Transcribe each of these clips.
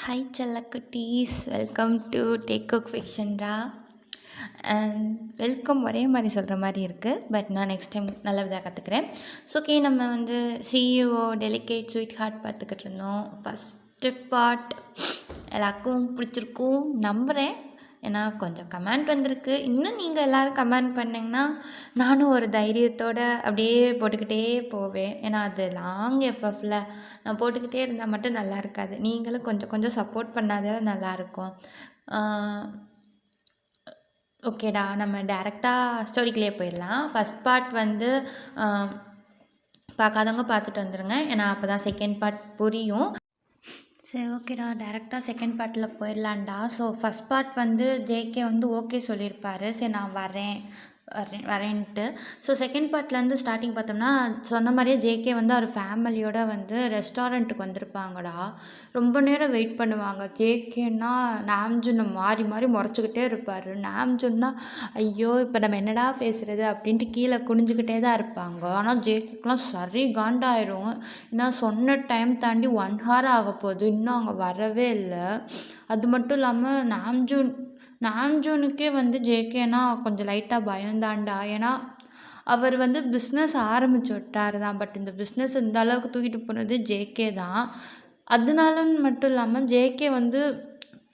Hi செல்லக்குட்டீஸ், welcome to take cook ஃபிக்ஷன்ரா. And welcome ஒரே மாதிரி சொல்கிற மாதிரி இருக்குது, பட் நான் நெக்ஸ்ட் டைம் நல்லதாக கற்றுக்குறேன். ஸோ ஓகே, நம்ம வந்து சிஇஓ டெலிகேட் ஸ்வீட் ஹார்ட் பார்த்துக்கிட்டு இருந்தோம். ஃபஸ்ட்டு பார்ட் எல்லாருக்கும் பிடிச்சிருக்கும் நம்புகிறேன். ஏன்னா கொஞ்சம் கமெண்ட் வந்திருக்கு. இன்னும் நீங்கள் எல்லோரும் கமெண்ட் பண்ணிங்கன்னா நானும் ஒரு தைரியத்தோடு அப்படியே போட்டுக்கிட்டே போவேன். ஏன்னா அது லாங் எஃப்எஃப்ல நான் போட்டுக்கிட்டே இருந்தால் மட்டும் நல்லா இருக்காது. நீங்களும் கொஞ்சம் கொஞ்சம் சப்போர்ட் பண்ணாதான் நல்லாயிருக்கும். ஓகேடா, நம்ம டேரெக்டாக ஸ்டோரிக்குள்ளே போயிடலாம். ஃபஸ்ட் பார்ட் வந்து பார்க்காதவங்க பார்த்துட்டு வந்துடுங்க, ஏன்னா அப்போ தான் செகண்ட் பார்ட் புரியும். சரி, ஓகேடா, டேரெக்டாக செகண்ட் பார்ட்டில் போயிடலான்டா. ஸோ ஃபஸ்ட் பார்ட் வந்து ஜேகே வந்து ஓகே சொல்லியிருப்பார். சரி நான் வரேன்ட்டு. ஸோ செகண்ட் பார்ட்லேருந்து ஸ்டார்டிங் பார்த்தோம்னா, சொன்ன மாதிரியே ஜேகே வந்து அவர் ஃபேமிலியோடு வந்து ரெஸ்டாரண்ட்டுக்கு வந்திருப்பாங்கடா. ரொம்ப நேரம் வெயிட் பண்ணுவாங்க. ஜேகேன்னா நாம்ஜுனை மாறி மாறி முறைச்சிக்கிட்டே இருப்பார். நாம்ஜுன்னா ஐயோ இப்போ நம்ம என்னடா பேசுகிறது அப்படின்ட்டு கீழே குனிஞ்சிக்கிட்டே தான் இருப்பாங்க. ஆனால் ஜேகேக்கெலாம் சரி காண்டாயிரும். ஏன்னா சொன்ன டைம் தாண்டி 1 hour ஆக போகுது, இன்னும் அவங்க வரவே இல்லை. அது மட்டும் இல்லாமல் நாம்ஜூனுக்கே வந்து ஜேகேனா கொஞ்சம் லைட்டாக பயந்தாண்டா. ஏன்னா அவர் வந்து பிஸ்னஸ் ஆரம்பிச்சு விட்டார் தான், பட் இந்த பிஸ்னஸ் இந்த அளவுக்கு தூக்கிட்டு போனது ஜேகே தான். அதனால மட்டும் இல்லாமல் ஜேகே வந்து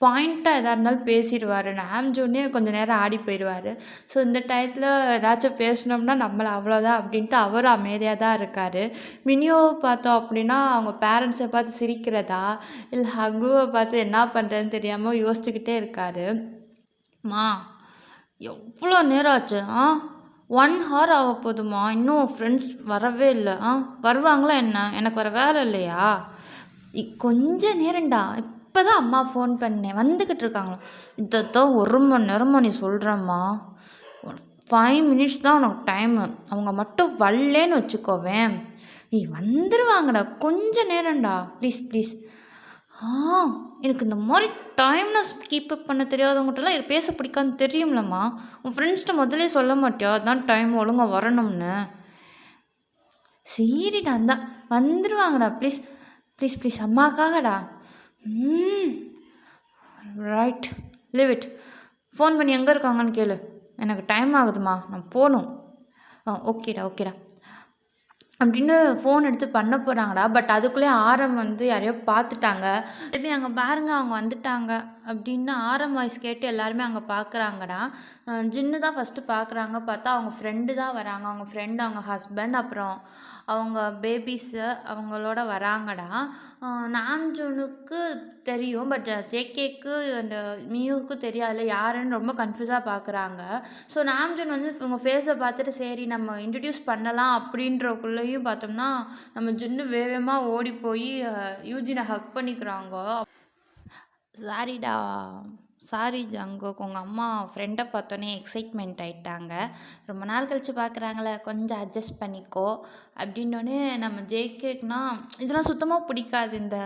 பாயிண்ட்டாக எதாக இருந்தாலும் பேசிடுவார். நாம்ஜூனே கொஞ்சம் நேரம் ஆடி போயிடுவார். ஸோ இந்த டயத்தில் ஏதாச்சும் பேசினோம்னா நம்மளை அவ்வளோதான் அப்படின்ட்டு அவரும் அமைதியாக தான் இருக்கார். மினியோவை பார்த்தோம் அப்படின்னா அவங்க பேரண்ட்ஸை பார்த்து சிரிக்கிறதா இல்லை ஹகுவை பார்த்து என்ன பண்ணுறதுன்னு தெரியாமல் யோசிச்சுக்கிட்டே இருக்கார். எவ்வளோ நேரம் ஆச்சு? 1 hour ஆக போதுமா? இன்னும் ஃப்ரெண்ட்ஸ் வரவே இல்லை. வருவாங்களா என்ன? எனக்கு வர வேலை இல்லையா? கொஞ்ச நேரம்டா, இப்போ தான் அம்மா ஃபோன் பண்ணேன், வந்துக்கிட்டு இருக்காங்களா? இதைத்தான் 1 மணி நேரமாக நீ சொல்கிறம்மா. 5 minutes தான் உனக்கு டைமு. அவங்க மட்டும் வரலேன்னு வச்சுக்கோவேன். வந்துடுவாங்கடா, கொஞ்ச நேரம்டா, ப்ளீஸ் ப்ளீஸ். எனக்கு இந்த மாதிரி டைம்னஸ் கீப்பப் பண்ண தெரியாதவங்ககிட்டலாம் பேச பிடிக்காதுன்னு தெரியும்லம்மா. உன் ஃப்ரெண்ட்ஸ்கிட்ட முதலே சொல்ல மாட்டியா அதான் டைம் ஒழுங்காக வரணும்னு? சரிடா, தான் வந்துடுவாங்கடா, ப்ளீஸ் ப்ளீஸ் ப்ளீஸ், அம்மாக்காகடா. Right, leave it. ஃபோன் பண்ணி எங்கே இருக்காங்கன்னு கேளு. எனக்கு டைம் ஆகுதுமா, நான் போகணும். ஓகேடா ஓகேடா அப்படின்னு ஃபோன் எடுத்து பண்ண போகிறாங்கடா. பட் அதுக்குள்ளே ஆரம் வந்து யாரையோ பார்த்துட்டாங்க. மேபி அங்கே பாருங்க அவங்க வந்துட்டாங்க அப்படின்னு ஆரம் வாய்ஸ் கேட்டு எல்லாருமே அங்கே பார்க்குறாங்கடா. ஜின்னு தான் ஃபஸ்ட்டு பார்க்குறாங்க. பார்த்தா அவங்க ஃப்ரெண்டு தான் வராங்க. அவங்க ஃப்ரெண்டு, அவங்க ஹஸ்பண்ட், அப்புறம் அவங்க பேபிஸு அவங்களோட வராங்கடா. நாம்ஜூனுக்கு தெரியும், பட் ஜேகேக்கு அந்த மியூவுக்கு தெரியாதுல்ல யாருன்னு ரொம்ப கன்ஃபியூஸாக பார்க்குறாங்க. ஸோ நாம்ஜூன் வந்து இவங்க ஃபேஸை பார்த்துட்டு சரி நம்ம இன்ட்ரடியூஸ் பண்ணலாம் அப்படின்றக்குள்ளேயும் பார்த்தோம்னா நம்ம ஜின்னு வேகமாக ஓடி போய் யூஜினை ஹக் பண்ணிக்கிறாங்க. சாரி ஜங்குக், உங்கள் அம்மா ஃப்ரெண்டை பார்த்தோன்னே எக்ஸைட்மெண்ட் ஆகிட்டாங்க. ரொம்ப நாள் கழித்து பார்க்குறாங்களே, கொஞ்சம் அட்ஜஸ்ட் பண்ணிக்கோ அப்படின்னோடனே நம்ம ஜேகேக்குனா இதெல்லாம் சுத்தமாக பிடிக்காது. இந்த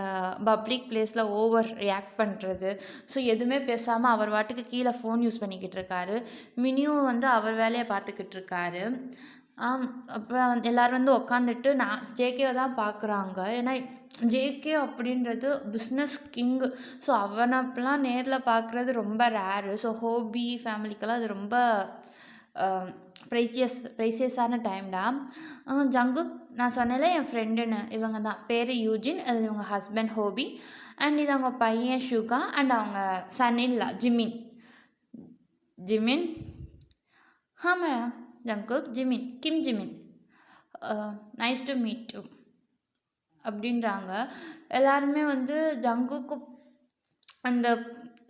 பப்ளிக் பிளேஸில் ஓவர் ரியாக்ட் பண்ணுறது. ஸோ எதுவுமே பேசாமல் அவர் வாட்டுக்கு கீழே ஃபோன் யூஸ் பண்ணிக்கிட்டு இருக்காரு. மினியும் வந்து அவர் வேலையை பார்த்துக்கிட்டு இருக்காரு. அப்புறம் எல்லோரும் வந்து உக்காந்துட்டு ஜேகேவை தான் பார்க்குறாங்க. ஏன்னா ஜேகே அப்படின்றது பிஸ்னஸ் கிங்கு. ஸோ அவனப்பெல்லாம் நேரில் பார்க்குறது ரொம்ப ரேரு. ஸோ ஹோபி ஃபேமிலிக்கெல்லாம் அது ரொம்ப ப்ரைசியஸான டைம்டா. ஜங்குக் நான் சொன்னேன்ல என் ஃப்ரெண்டுன்னு, இவங்க தான் பேர் யூஜின், அது இவங்க ஹஸ்பண்ட் ஹோபி, அண்ட் இது அவங்க பையன் ஷுகா, அண்ட் அவங்க சன்னின்லா ஜிமின். ஆமாம் Jungkook, Kim Jimin, nice to meet you அப்படின்றாங்க. எல்லாருமே வந்து ஜங்குக்கு அந்த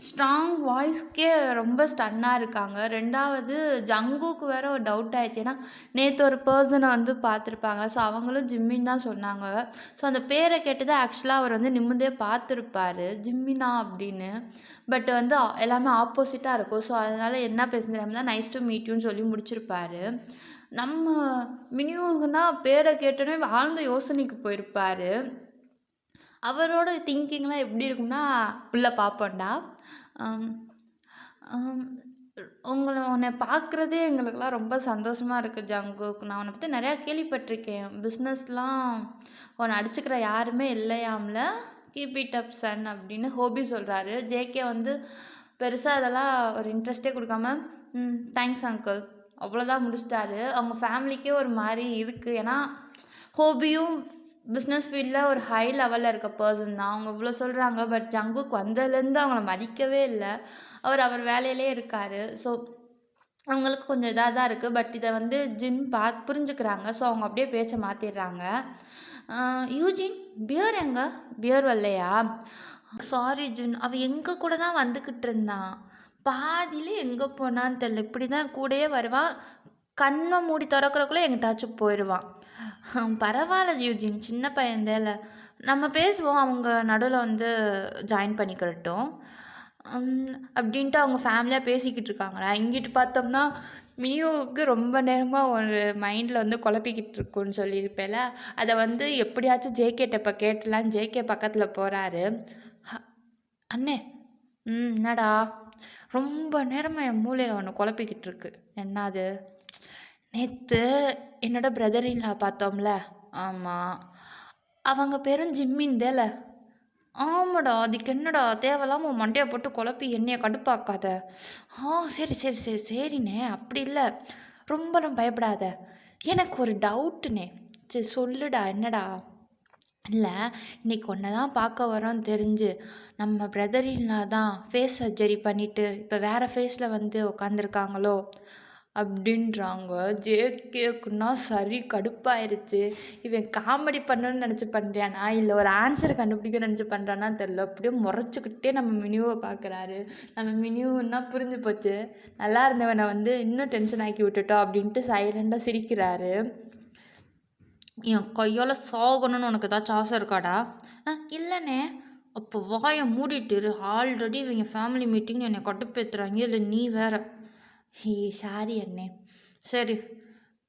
ஸ்ட்ராங் வாய்ஸ்க்கே ரொம்ப ஸ்டன்னாக இருக்காங்க. 2வது ஜங்குக்கு வேறு ஒரு டவுட் ஆயிடுச்சு. ஏன்னா நேற்று ஒரு பர்சனை வந்து பார்த்துருப்பாங்க. ஸோ அவங்களும் ஜிம்மின் தான் சொன்னாங்க. ஸோ அந்த பேரை கேட்டது ஆக்சுவலாக அவர் வந்து நிமிந்தே பார்த்துருப்பார், ஜிம்மினா அப்படின்னு. பட் வந்து எல்லாமே ஆப்போசிட்டாக இருக்கும். ஸோ அதனால் என்ன பேசுகிறோம்னா நைஸ் டு மீட் யூன்னு சொல்லி முடிச்சிருப்பார். நம்ம மினியூனா பேரை கேட்டோன்னே ஆழ்ந்த யோசனைக்கு போயிருப்பார். அவரோட திங்கிங்லாம் எப்படி இருக்கும்னா உள்ளே பார்ப்போண்டா. உன்னை பார்க்குறதே எங்களுக்கெல்லாம் ரொம்ப சந்தோஷமாக இருக்குது ஜங்குக். நான் உன்னை பற்றி நிறையா கேள்விப்பட்டிருக்கேன். பிஸ்னஸ்லாம் உன்னை அடிச்சுக்கிற யாருமே இல்லையாம்ல, கீப் இட் அப் சன் அப்படின்னு ஹோபி சொல்கிறாரு. ஜேகே வந்து பெருசாக அதெல்லாம் ஒரு இன்ட்ரெஸ்டே கொடுக்காம தேங்க்ஸ் அங்கிள் அவ்வளோதான் முடிச்சிட்டாரு. அவங்க ஃபேமிலிக்கே ஒரு மாதிரி இருக்குது. ஏன்னா ஹோபியும் பிஸ்னஸ் ஃபீல்டில் ஒரு ஹை லெவலில் இருக்க பர்சன் தான். அவங்க இவ்வளோ சொல்கிறாங்க. பட் ஜங்குக் வந்ததுலேருந்து அவங்கள மதிக்கவே இல்லை. அவர் வேலையிலே இருக்கார். ஸோ அவங்களுக்கு கொஞ்சம் இதாக தான் இருக்குது. பட் இதை வந்து ஜின் புரிஞ்சுக்கிறாங்க. ஸோ அவங்க அப்படியே பேச்சை மாற்றிடுறாங்க. யூஜின் பியர் எங்க? பியர் வரலையா? சாரி ஜின், அவள் எங்கள் கூட தான் வந்துக்கிட்டு இருந்தான். பாதியிலே எங்கே போனான்னு தெரியல. இப்படி தான் கூடயே வருவான். கண்ணை மூடி திறக்கிறக்குள்ளே எங்கிட்டாச்சும் போயிடுவான். பரவாயில்ல யூஜின், சின்ன பையன்தேல, நம்ம பேசுவோம், அவங்க நடுவில் வந்து ஜாயின் பண்ணிக்கிறட்டும் அப்படின்ட்டு அவங்க ஃபேமிலியாக பேசிக்கிட்டு இருக்காங்களா. இங்கிட்டு பார்த்தோம்னா மியூவுக்கு ரொம்ப நேரமாக ஒரு மைண்டில் வந்து குழப்பிக்கிட்டு இருக்குன்னு சொல்லியிருப்பேல, அதை வந்து எப்படியாச்சும் ஜேகேட்ட இப்போ கேட்டலான்னு ஜேகே பக்கத்தில் போகிறாரு. அண்ணே என்னடா, ரொம்ப நேரமாக என் மூளையில் ஒன்று குழப்பிக்கிட்டு இருக்கு. என்னது? நேற்று என்னோட பிரதரின்லா பார்த்தோம்ல? ஆமாம், அவங்க பேரும் ஜிம்மின்தேல. ஆமாடா, அதுக்கு என்னடா தேவையில்லாமல் மண்டையை போட்டு குழப்பி என்னைய கடுப்பாக்காத. சரி சரி சரி சரிண்ணே, அப்படி இல்லை, ரொம்ப பயப்படாத. எனக்கு ஒரு டவுட்டுண்ணே. சரி சொல்லுடா, என்னடா? இல்லை, இன்றைக்கி ஒன்றை தான் பார்க்க வரோன்னு தெரிஞ்சு நம்ம பிரதரின்லா தான் ஃபேஸ் சர்ஜரி பண்ணிவிட்டு இப்போ வேறு ஃபேஸில் வந்து உட்காந்துருக்காங்களோ அப்படின்றாங்க. ஜேகேக்குன்னா சரி கடுப்பாயிருச்சு. இவன் காமெடி பண்ணணும்னு நினச்சி பண்ணுறானா இல்லை ஒரு ஆன்சர் கண்டுபிடிக்க நினச்சி பண்ணுறானா தெரில. அப்படியே முறைச்சிக்கிட்டே நம்ம மினியூவை பார்க்குறாரு. நம்ம மினியூன்னா புரிஞ்சு போச்சு, நல்லா இருந்தவனை வந்து இன்னும் டென்ஷன் ஆக்கி விட்டுட்டோம் அப்படின்ட்டு சைலண்டாக சிரிக்கிறாரு. என் கையால் சாகணும்னு உனக்கு ஏதாச்சும் ஆசை இருக்காடா? இல்லைண்ணே. அப்போ வாயை மூடிட்டு, ஆல்ரெடி இவங்க ஃபேமிலி மீட்டிங் என்னை கட்டுப்பேற்றுறாங்க, இல்லை நீ வேற. சாரி அண்ணே. சரி,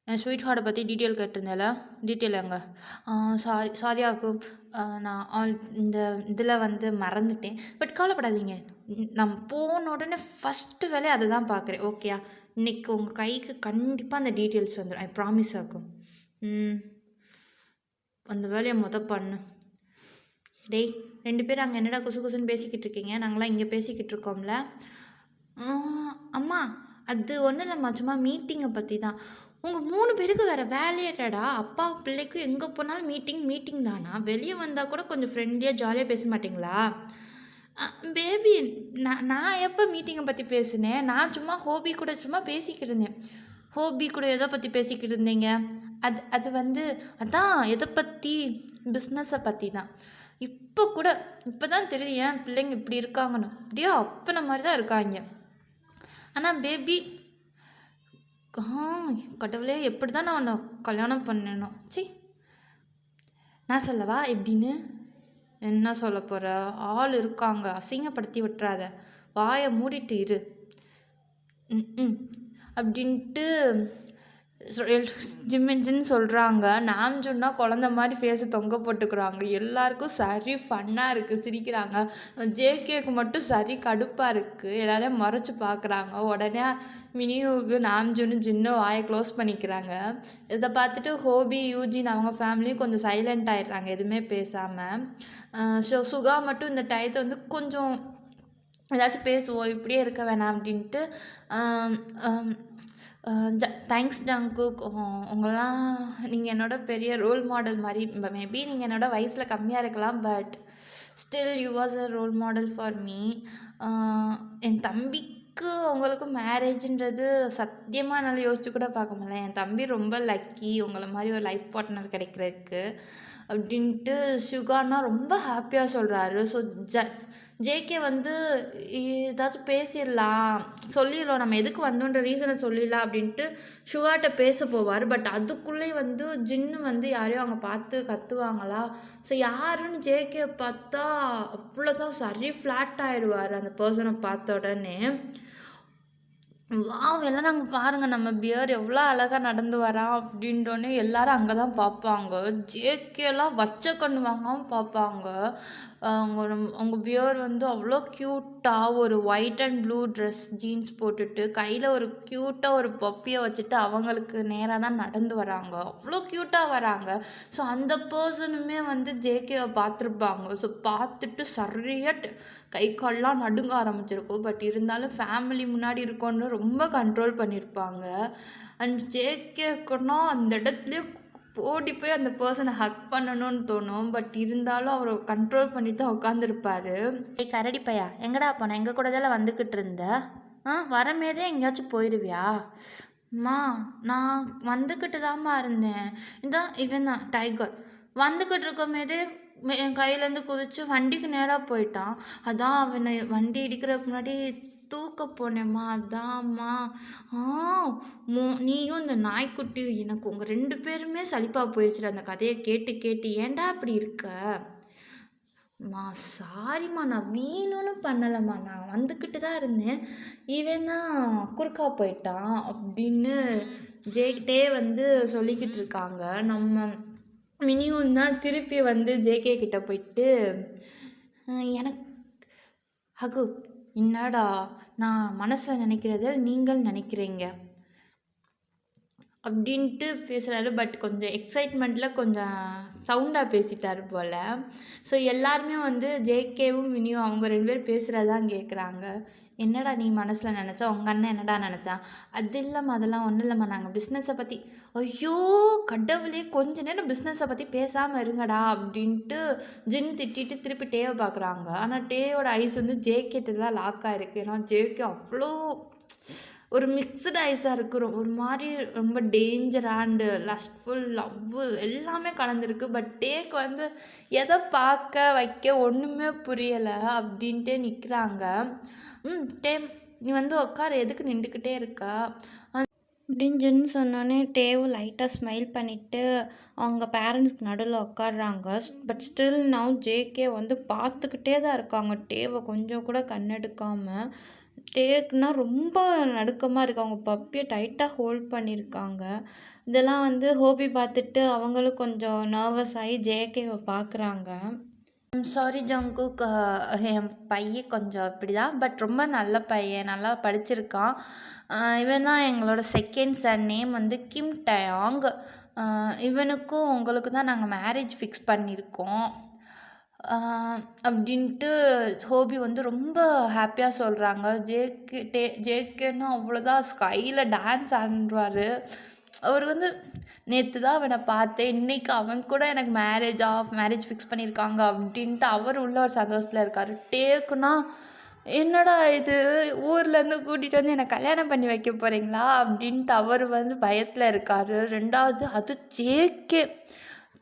என் ஸ்வீட் ஹார்ட்டை பற்றி டீட்டெயில் கேட்டிருந்தேல, டீட்டெயில் எங்க? சாரியாக்கும், நான் இந்த இதில் வந்து மறந்துட்டேன். பட் கவலைப்படாதீங்க, நான் போன உடனே ஃபஸ்ட்டு வேலையை அதை தான் பார்க்குறேன். ஓகேயா? இன்னைக்கு உங்கள் கைக்கு கண்டிப்பாக அந்த டீட்டெயில்ஸ் வந்துடும். ஐ ப்ராமிஸ் ஆக்கும். அந்த வேலையை பண்ணு. டேய், 2 பேரும் அங்கே என்னடா குசு குசுன்னு பேசிக்கிட்டு இருக்கீங்க? நாங்களாம் இங்கே பேசிக்கிட்டு இருக்கோம்ல. அம்மா, அது ஒன்றும் இல்லைம்மா, சும்மா மீட்டிங்கை பற்றி தான். உங்கள் 3 பேருக்கு வேறு வேலையேடா? அப்பா பிள்ளைக்கும் எங்கே போனாலும் மீட்டிங் தானா? வெளியே வந்தால் கூட கொஞ்சம் ஃப்ரெண்ட்லியாக ஜாலியாக பேச மாட்டிங்களா? பேபி, நான் எப்போ மீட்டிங்கை பற்றி பேசினேன்? நான் சும்மா ஹோபி கூட சும்மா பேசிக்கிட்டு இருந்தேன். ஹோபி கூட எதை பற்றி பேசிக்கிட்டு இருந்தீங்க? அது வந்து அதான் எதை பற்றி? பிஸ்னஸை பற்றி தான். இப்போ தான் தெரியுது ஏன் பிள்ளைங்க இப்படி இருக்காங்கன்னு. அப்படியே அப்பனை மாதிரி தான் இருக்காங்க. ஆனால் பேபி, கடவுளே, எப்படி தான் நான் உன்னை கல்யாணம் பண்ணணும்? நான் சொல்லவா எப்படின்னு? என்ன சொல்ல போகிற? ஆள் இருக்காங்க, அசிங்கப்படுத்தி விட்டுறாத, வாயை மூடிட்டு இரு அப்படின்ட்டு ஜிம்மின்னு சொல்கிறாங்க. நாம்ஜுன்னா குழந்த மாதிரி ஃபேஸை தொங்க போட்டுக்கிறாங்க. எல்லாருக்கும் சரி ஃபன்னாக இருக்குது, சிரிக்கிறாங்க. ஜேகேக்கு மட்டும் சரி கடுப்பாக இருக்குது. எல்லோரையும் மறைச்சி பார்க்குறாங்க. உடனே மினியூவுக்கு நாம்ஜுன்னு ஜின்னும் வாயை க்ளோஸ் பண்ணிக்கிறாங்க. இதை பார்த்துட்டு ஹோபி, யூஜின் அவங்க ஃபேமிலியும் கொஞ்சம் சைலண்ட் ஆகிடுறாங்க, எதுவுமே பேசாமல். சுகா மட்டும் இந்த டயத்தை வந்து கொஞ்சம் ஏதாச்சும் பேசுவோம், இப்படியே இருக்க வேணாம் அப்படின்ட்டு. தேங்க்ஸ் ஜங்குக், உங்களாம் நீங்கள் என்னோட பெரிய ரோல் மாடல் மாதிரி. மேபி நீங்கள் என்னோட வயசில் கம்மியாக இருக்கலாம், but still you was a role model for me. என் தம்பிக்கு உங்களுக்கு மேரேஜுன்றது சத்தியமாக என்னால் யோசிச்சு கூட பார்க்க முடியல. என் தம்பி ரொம்ப லக்கி உங்களை மாதிரி ஒரு லைஃப் பார்ட்னர் கிடைக்கிறதுக்கு அப்படின்ட்டு சுகானா ரொம்ப ஹாப்பியாக சொல்கிறாரு. ஸோ ஜேகே வந்து ஏதாச்சும் சொல்லிடலாம், நம்ம எதுக்கு வந்தோன்ற ரீசனை சொல்லிடலாம் அப்படின்ட்டு சுகாட்ட பேச போவார். பட் அதுக்குள்ளே வந்து ஜின்னு வந்து யாரையும் அவங்க பார்த்து கத்துவாங்களா. ஸோ யாருன்னு ஜேகே பார்த்தா அவ்வளோதான் சரி ஃப்ளாட் ஆயிடுவார் அந்த பர்சனை பார்த்த உடனே. எல்லாம் நாங்கள் பாருங்கள், நம்ம பியர் எவ்வளோ அழகாக நடந்து வரான் அப்படின்றோன்னே எல்லாரும் அங்கே தான் பார்ப்பாங்க. ஜேகேலாம் வச்ச கண்ணு வாங்காமல் பார்ப்பாங்க. அவங்க வியர் வந்து அவ்வளோ க்யூட்டாக ஒரு white and blue dress jeans போட்டுட்டு கையில் ஒரு க்யூட்டாக ஒரு பப்பியை வச்சுட்டு அவங்களுக்கு நேராக தான் நடந்து வராங்க. அவ்வளோ க்யூட்டாக வராங்க. ஸோ அந்த பர்சனுமே வந்து ஜேகேவை பார்த்துருப்பாங்க. ஸோ பார்த்துட்டு சரியாக கை கால்லாம் நடுங்க ஆரம்பிச்சிருக்கும். பட் இருந்தாலும் ஃபேமிலி முன்னாடி இருக்கோன்னு ரொம்ப கண்ட்ரோல் பண்ணியிருப்பாங்க. அண்ட் ஜேகேக்குன்னா அந்த இடத்துலயே ஓடி போய் அந்த பர்சனை ஹக் பண்ணணும்னு தோணும். பட் இருந்தாலும் அவர் கண்ட்ரோல் பண்ணிட்டு தான் உட்காந்துருப்பாரு. ஏய் கரடி பையா, எங்கடா போன? எங்கள் கூட தான் வந்துக்கிட்டு இருந்த. வரமேதே எங்கேயாச்சும் போயிடுவியா? அம்மா நான் வந்துக்கிட்டு தான்மா இருந்தேன். இவன் தான் டைகர். வந்துக்கிட்டு இருக்கமேதே என் கையிலேருந்து குதிச்சு வண்டிக்கு நேராக போயிட்டான். அதான் அவனை வண்டி இடிக்கிறதுக்கு முன்னாடி தூக்க போனேம்மா. அதாம்மா. நீயும் இந்த நாய்க்குட்டி எனக்கு உங்கள் 2 பேருமே சலிப்பாக போயிடுச்சுடா அந்த கதையை கேட்டு கேட்டு. ஏன்டா அப்படி இருக்க? மா சாரிம்மா, நான் வீணும்னு பண்ணலைம்மா, நான் வந்துக்கிட்டு தான் இருந்தேன். இவன் தான் குறுக்கா போயிட்டான் அப்படின்னு ஜேகிட்டே வந்து சொல்லிக்கிட்டு இருக்காங்க. நம்ம மினியும் தான் திருப்பி வந்து ஜேகே கிட்ட போயிட்டு எனக்கு ஹகு என்னடா நான் மனசில் நினைக்கிறத நீங்கள் நினைக்கிறீங்க அப்படின்ட்டு பேசுகிறாரு. பட் கொஞ்சம் எக்ஸைட்மெண்ட்டில் கொஞ்சம் சவுண்டாக பேசிட்டார் போல். ஸோ எல்லாருமே வந்து ஜேகேவும் மினியும் அவங்க 2 பேர் பேசுகிறதான் கேட்குறாங்க. என்னடா நீ மனசில் நினச்சா? உங்கள் அண்ணன் என்னடா நினச்சான்? அது இல்லாமல் அதெல்லாம் ஒன்றும் இல்லைம்மா, நாங்கள் பிஸ்னஸை பற்றி. ஐயோ கடவுளே, கொஞ்ச நேரம் பிஸ்னஸை பற்றி பேசாமல் இருங்கடா அப்படின்ட்டு ஜின் திட்டிட்டு திருப்பி டேவை பார்க்குறாங்க. ஆனால் டேயோட ஐஸ் வந்து ஜேகேட்டு தான் லாக் ஆகிருக்கு. ஏன்னா ஜேகே அவ்வளோ ஒரு மிக்சடு ஐஸாக இருக்குது. ஒரு மாதிரி ரொம்ப டேஞ்சர் அண்டு லஸ்ட்ஃபுல் லவ்வு எல்லாமே கலந்துருக்கு. பட் டேக்கு வந்து எதை பார்க்க வைக்க ஒன்றுமே புரியலை அப்படின்ட்டே நிற்கிறாங்க. டே நீ வந்து உட்காரு, எதுக்கு நின்றுக்கிட்டே இருக்கா அப்படின்னு ஜின்னு சொன்னோன்னே டேவும் லைட்டாக ஸ்மைல் பண்ணிவிட்டு அவங்க பேரண்ட்ஸ்க்கு நடுவில் உட்காடுறாங்க. பட் ஸ்டில் நவ் ஜேகே வந்து பார்த்துக்கிட்டே தான் இருக்காங்க டேவை கொஞ்சம் கூட கண்ணெடுக்காமல். டேக்குனா ரொம்ப நடுக்கமாக இருக்குது. அவங்க பப்பியை டைட்டாக ஹோல்ட் பண்ணியிருக்காங்க. இதெல்லாம் வந்து ஹோபி பார்த்துட்டு அவங்களும் கொஞ்சம் நர்வஸ் ஆகி ஜேகேவை பார்க்குறாங்க. சாரி ஜங்குக், என் பையன் கொஞ்சம் இப்படி தான். பட் ரொம்ப நல்ல பையன், நல்லா படிச்சிருக்கான். இவன் தான் எங்களோட செகண்ட் சன். நேம் வந்து கிம் டயாங். இவனுக்கும் உங்களுக்கு தான் நாங்கள் மேரேஜ் ஃபிக்ஸ் பண்ணியிருக்கோம் அப்படின்ட்டு ஹோபி வந்து ரொம்ப ஹாப்பியாக சொல்கிறாங்க. ஜேகேன்னா அவ்வளோதான், ஸ்கையில் டான்ஸ் ஆடுவார். அவர் வந்து நேற்று தான் அவனை பார்த்தேன், இன்றைக்கி அவன் கூட எனக்கு மேரேஜ் ஃபிக்ஸ் பண்ணியிருக்காங்க அப்படின்ட்டு அவர் உள்ள ஒரு சந்தோஷத்தில் இருக்கார். டேக்குன்னா என்னடா இது, ஊர்லேருந்து கூட்டிகிட்டு வந்து என்னை கல்யாணம் பண்ணி வைக்க போகிறீங்களா அப்படின்ட்டு அவர் வந்து பயத்தில் இருக்கார். 2வது அது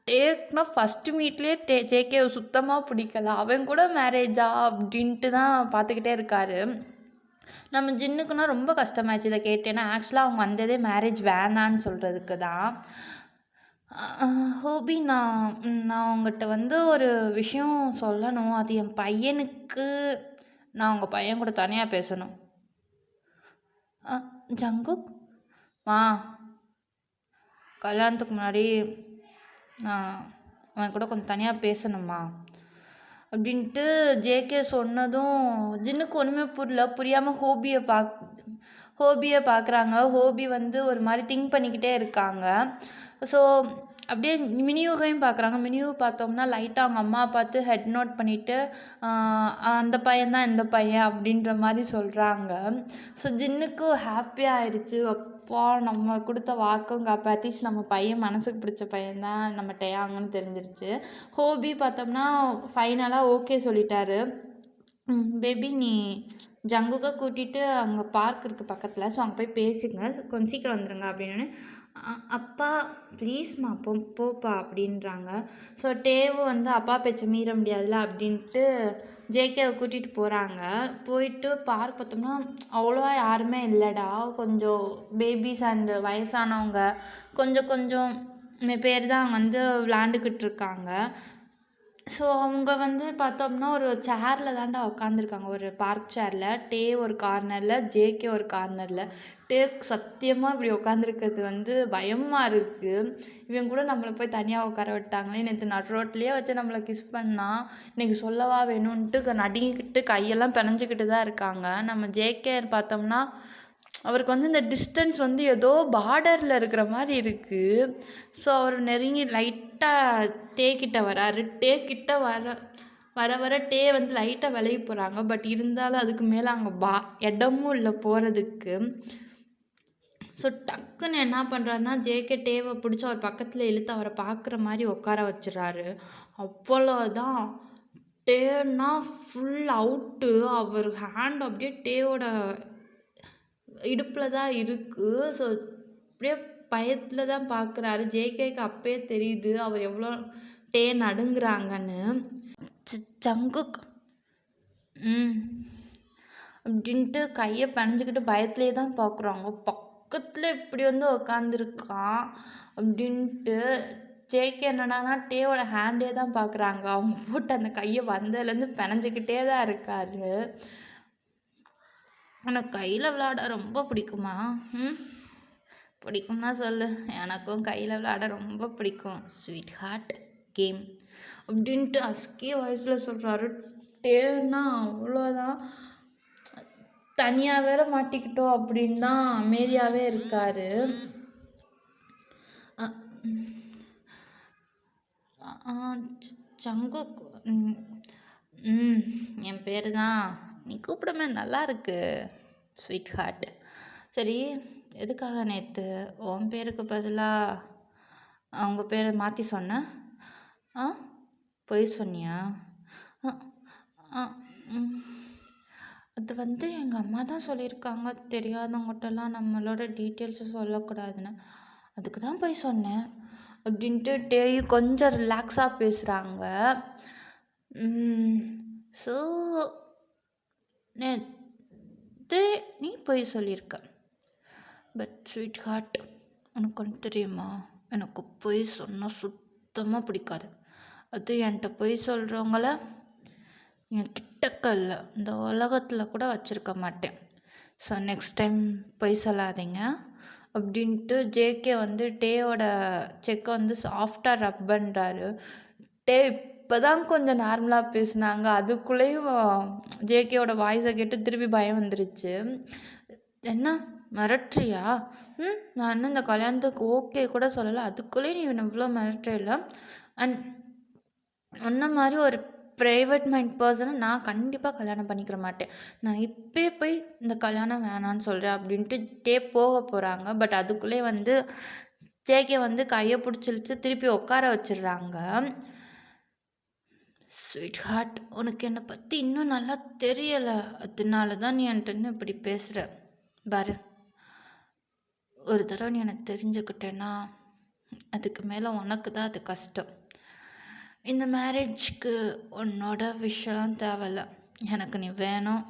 டேக்குனா ஃபஸ்ட்டு மீட்லேயே ஜேகே சுத்தமாக பிடிக்கல. அவன் கூட மேரேஜா அப்படின்ட்டு தான் பார்த்துக்கிட்டே இருக்கார். நம்ம ஜின்னுக்குன்னா ரொம்ப கஷ்டமாயிடுச்சு இதை கேட்டேன்னா. ஆக்சுவலாக அவங்க வந்ததே மேரேஜ் வேணான்னு சொல்கிறதுக்கு தான். ஹோபி, நான் உங்கள்கிட்ட வந்து ஒரு விஷயம் சொல்லணும். அது என் பையனுக்கு. நான் உங்கள் பையன் கூட தனியாக பேசணும். ஜங்குக் கல்யாணத்துக்கு முன்னாடி நான் அவன் கூட கொஞ்சம் தனியாக பேசணும்மா அப்படின்ட்டு ஜேகே சொன்னதும் ஜின்னுக்கு ஒன்றுமே புரியாமல் ஹோபியை பார்க்குறாங்க. ஹோபி வந்து ஒரு மாதிரி திங்க் பண்ணிக்கிட்டே இருக்காங்க. ஸோ அப்படியே மினியூகையும் பார்க்குறாங்க. மினியூவை பார்த்தோம்னா லைட்டாக அவங்க அம்மா பார்த்து ஹெட் நோட் பண்ணிவிட்டு அந்த பையன்தான் இந்த பையன் அப்படின்ற மாதிரி சொல்கிறாங்க. ஸோ ஜின்னுக்கு ஹாப்பியாக ஆயிடுச்சு. அப்பா நம்ம கொடுத்த வாக்கும் காப்பாற்றிச்சு, நம்ம பையன் மனசுக்கு பிடிச்ச பையன்தான் நம்ம டயாங்கன்னு தெரிஞ்சிருச்சு. ஹோபி பார்த்தோம்னா ஃபைனலாக ஓகே சொல்லிட்டாரு. பேபி நீ ஜங்குக்கை கூட்டிகிட்டு அங்கே பார்க் இருக்குது பக்கத்தில், ஸோ அங்கே போய் பேசுங்க, கொஞ்சம் சீக்கிரம் வந்துடுங்க அப்படின்னு. அப்பா ப்ளீஸ்மா போப்பா அப்படின்றாங்க. ஸோ டேவும் வந்து அப்பா பேச்சை மீற முடியாதுல்ல அப்படின்ட்டு ஜேகேவை கூட்டிகிட்டு போகிறாங்க. போயிட்டு பார்க் பார்த்தோம்னா அவ்வளோவா யாருமே இல்லைடா. கொஞ்சம் பேபிஸ் அண்டு வயசானவங்க கொஞ்சம் பேர் தான் அங்கே வந்து விளாண்டுக்கிட்டு இருக்காங்க. ஸோ அவங்க வந்து பார்த்தோம்னா ஒரு சேரில் தான்டா உட்காந்துருக்காங்க, ஒரு பார்க் சேரில். டே ஒரு கார்னரில், ஜேகே ஒரு கார்னரில். டே சத்தியமாக இப்படி உட்காந்துருக்கிறது வந்து பயமாக இருக்குது. இவங்க கூட நம்மளை போய் தனியாக உட்கார விட்டாங்களே. நேற்று நடு ரோட்லேயே வச்சு நம்மளை கிஸ் பண்ணால் இன்றைக்கி சொல்லவா வேணும்ன்ட்டு நடுங்கிக்கிட்டு கையெல்லாம் பிணைஞ்சிக்கிட்டு தான் இருக்காங்க. நம்ம ஜேகே பார்த்தோம்னா அவருக்கு வந்து இந்த டிஸ்டன்ஸ் வந்து ஏதோ பார்டரில் இருக்கிற மாதிரி இருக்குது. ஸோ அவர் நெருங்கி லைட்டாக டே கிட்ட வராரு. டே கிட்ட வர வர டே வந்து லைட்டாக விலகி போகிறாங்க. பட் இருந்தாலும் அதுக்கு மேலே அங்கே இடமும் இல்லை போகிறதுக்கு. ஸோ டக்குன்னு என்ன பண்ணுறாருன்னா ஜேகே டேவை பிடிச்சி அவர் பக்கத்தில் இழுத்து அவரை பார்க்குற மாதிரி உட்கார வச்சிடறாரு. அவ்வளோதான், டேன்னா ஃபுல் அவுட்டு. அவர் ஹேண்ட் அப்படியே டேவோட இடுப்பில் தான் இருக்குது. ஸோ அப்படியே பயத்தில் தான் பார்க்குறாரு. ஜேகேக்கு அப்பயே தெரியுது அவர் எவ்வளோ டே நடுங்குறாங்கன்னு. ஜங்குக் அப்படின்ட்டு கையை பிணைஞ்சிக்கிட்டு பயத்துலேயே தான் பார்க்குறாங்க. பக்கத்தில் இப்படி வந்து உக்காந்துருக்கான் அப்படின்ட்டு ஜேகே என்னடானா டேவோட ஹேண்டே தான் பார்க்குறாங்க. அவங்க போட்டு அந்த கையை வந்ததுலேருந்து பிணைஞ்சிக்கிட்டே தான் இருக்காரு. உனக்கு கையில் விளையாட ரொம்ப பிடிக்குமா? பிடிக்கும்னா சொல்லு, எனக்கும் கையில் விளையாட ரொம்ப பிடிக்கும் ஸ்வீட் ஹார்ட் கேம் அப்படின்ட்டு அஸ்கே வாய்ஸில் சொல்கிறாரு. டேன்னா அவ்வளோதான், தனியாக வேற மாட்டிக்கிட்டோம் அப்படின்னு தான் அமைதியாகவே இருக்கார். ஜங்குக் என் பேர் தான், நீ கூப்பிடமே நல்லா இருக்கு ஸ்வீட் ஹார்ட். சரி, எதுக்காக நேற்று உன் பேருக்கு பதிலாக அவங்க பேரை மாற்றி சொன்னேன்? பொய் சொன்னியா? அது வந்து எங்கள் அம்மா தான் சொல்லியிருக்காங்க, தெரியாதவங்ககிட்டலாம் நம்மளோட டீட்டெயில்ஸை சொல்லக்கூடாதுன்னு. அதுக்கு தான் போய் சொன்னேன் அப்படின்ட்டு டேயும் கொஞ்சம் ரிலாக்ஸாக பேசுகிறாங்க. ஸோ நேற்று நீ போய் சொல்லியிருக்க. பட் ஸ்வீட் ஹார்ட், உனக்கு ஒன்று தெரியுமா, எனக்கு பொய் சொன்னால் சுத்தமாக பிடிக்காது. அது என்கிட்ட பொய் சொல்கிறவங்கள என் கிட்டக்கல்ல இந்த உலகத்தில் கூட வச்சுருக்க மாட்டேன். ஸோ நெக்ஸ்ட் டைம் பொய் சொல்லாதீங்க அப்படின்ட்டு ஜேகே வந்து டேயோட செக்கை வந்து சாஃப்டாக ரப் பண்ணுறாரு. டே இப்போ தான் கொஞ்சம் நார்மலாக பேசுனாங்க, அதுக்குள்ளேயும் ஜேகேவோட வாய்ஸை கேட்டு திருப்பி பயம் வந்துருச்சு. என்ன மிரட்டுறியா? நான் இன்னும் இந்த கல்யாணத்துக்கு ஓகே கூட சொல்லலை, அதுக்குள்ளேயே நீ இவ்வளோ மிரட்டுறில்ல. அண்ட் சொன்ன மாதிரி ஒரு ப்ரைவேட் மைண்ட் பர்சனை நான் கண்டிப்பாக கல்யாணம் பண்ணிக்கிற மாட்டேன். நான் இப்போயே போய் இந்த கல்யாணம் வேணான்னு சொல்கிறேன் அப்படின்ட்டு டே போக போகிறாங்க. பட் அதுக்குள்ளே வந்து ஜேகே வந்து கையை பிடிச்சிருச்சு திருப்பி உட்கார வச்சிடுறாங்க. ஸ்வீட் ஹார்ட், உனக்கு என்னை பற்றி இன்னும் நல்லா தெரியலை, அதனால தான் நீ என்கிட்ட இப்படி பேசுகிற பாரு. ஒரு தடவை நீ எனக்கு தெரிஞ்சுக்கிட்டேன்னா அதுக்கு மேலே உனக்கு தான் அது கஷ்டம். இந்த மேரேஜ்க்கு உன்னோட விஷயம்லாம் தேவையில்ல, எனக்கு நீ வேணும்.